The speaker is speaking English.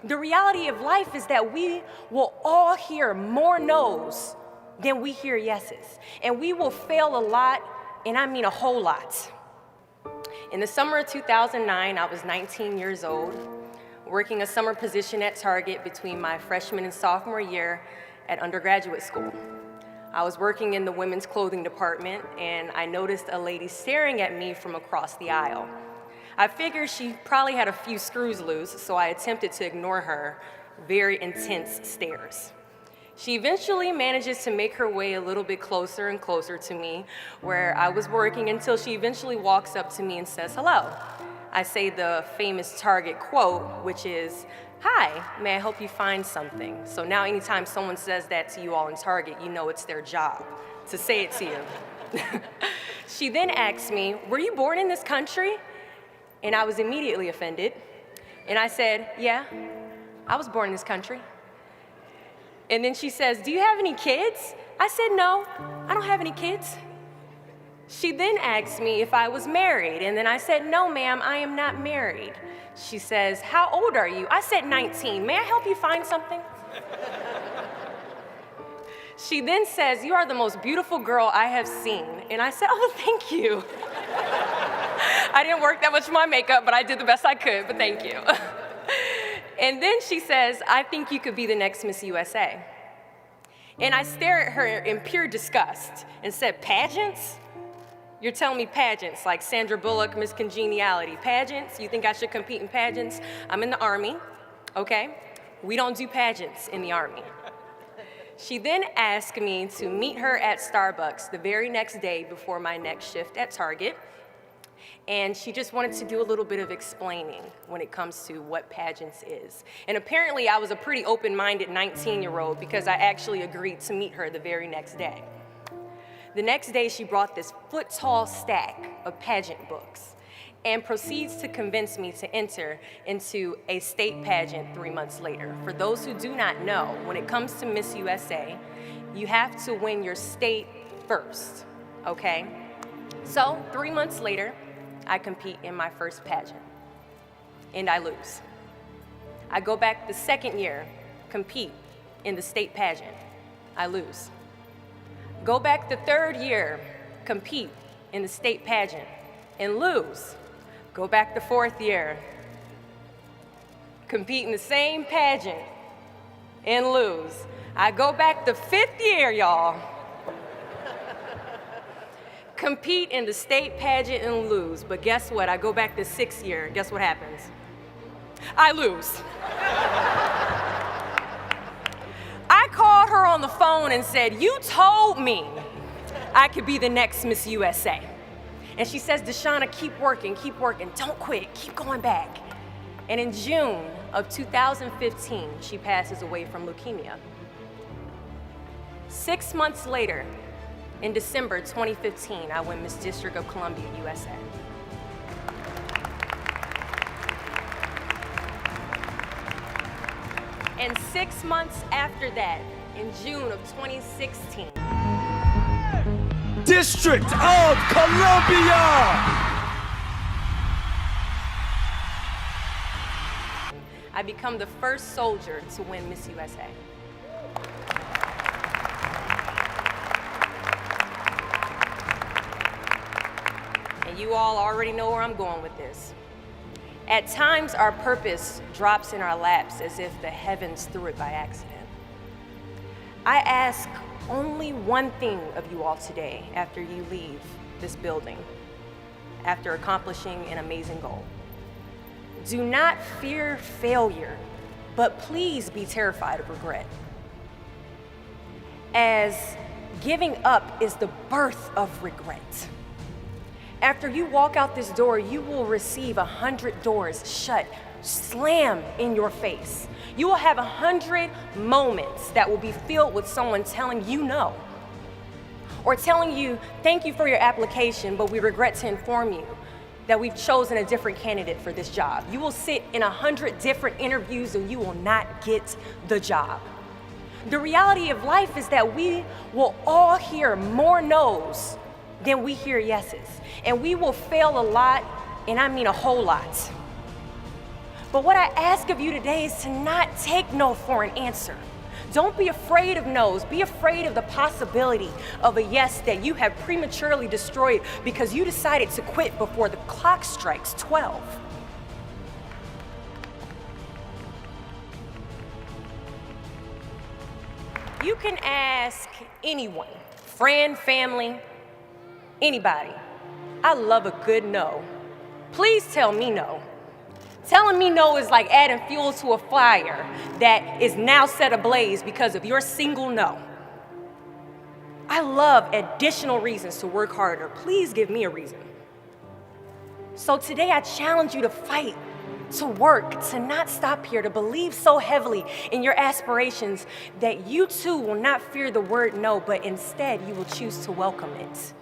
The reality of life is that we will all hear more no's than we hear yeses. And we will fail a lot, and I mean a whole lot. In the summer of 2009, I was 19 years old, working a summer position at Target between my freshman and sophomore year at undergraduate school. I was working in the women's clothing department, and I noticed a lady staring at me from across the aisle. I figured she probably had a few screws loose, so I attempted to ignore her very intense stares. She eventually manages to make her way a little bit closer and closer to me where I was working until she eventually walks up to me and says hello. I say the famous Target quote, which is, "Hi, may I help you find something?" So now anytime someone says that to you all in Target, you know it's their job to say it to you. She then asks me, "Were you born in this country?" And I was immediately offended. And I said, "Yeah, I was born in this country." And then she says, "Do you have any kids?" I said, "No, I don't have any kids." She then asked me if I was married, and then I said, "No, ma'am, I am not married." She says, "How old are you?" I said, 19. "May I help you find something?" She then says, "You are the most beautiful girl I have seen." And I said, "Oh, thank you." I didn't work that much on my makeup, but I did the best I could, but thank you. And then she says, "I think you could be the next Miss USA." And I stare at her in pure disgust and said, "Pageants? You're telling me pageants, like Sandra Bullock, Miss Congeniality. Pageants? You think I should compete in pageants? I'm in the Army, okay? We don't do pageants in the Army." She then asked me to meet her at Starbucks the very next day before my next shift at Target. And she just wanted to do a little bit of explaining when it comes to what pageants is. And apparently I was a pretty open-minded 19-year-old because I actually agreed to meet her the very next day. The next day she brought this foot-tall stack of pageant books and proceeds to convince me to enter into a state pageant 3 months later. For those who do not know, when it comes to Miss USA, you have to win your state first, okay? So 3 months later, I compete in my first pageant, and I lose. I go back the second year, compete in the state pageant. I lose. Go back the third year, compete in the state pageant, and lose. Go back the fourth year, compete in the same pageant, and lose. I go back the fifth year, y'all. Compete in the state pageant and lose. But guess what? I go back the sixth year. Guess what happens? I lose. I called her on the phone and said, "You told me I could be the next Miss USA." And she says, "Deshauna, keep working, don't quit, keep going back." And in June of 2015, she passes away from leukemia. 6 months later, in December 2015, I win Miss District of Columbia, USA. And 6 months after that, in June of 2016, District of Columbia! I become the first soldier to win Miss USA. And you all already know where I'm going with this. At times, our purpose drops in our laps as if the heavens threw it by accident. I ask only one thing of you all today after you leave this building, after accomplishing an amazing goal. Do not fear failure, but please be terrified of regret. As giving up is the birth of regret. After you walk out this door, you will receive 100 doors shut, slam in your face. You will have 100 moments that will be filled with someone telling you no, or telling you, "Thank you for your application, but we regret to inform you that we've chosen a different candidate for this job." You will sit in 100 different interviews and you will not get the job. The reality of life is that we will all hear more no's than we hear yeses. And we will fail a lot, and I mean a whole lot. But what I ask of you today is to not take no for an answer. Don't be afraid of no's. Be afraid of the possibility of a yes that you have prematurely destroyed because you decided to quit before the clock strikes 12. You can ask anyone, friend, family, anybody. I love a good no. Please tell me no. Telling me no is like adding fuel to a fire that is now set ablaze because of your single no. I love additional reasons to work harder. Please give me a reason. So today I challenge you to fight, to work, to not stop here, to believe so heavily in your aspirations that you too will not fear the word no, but instead you will choose to welcome it.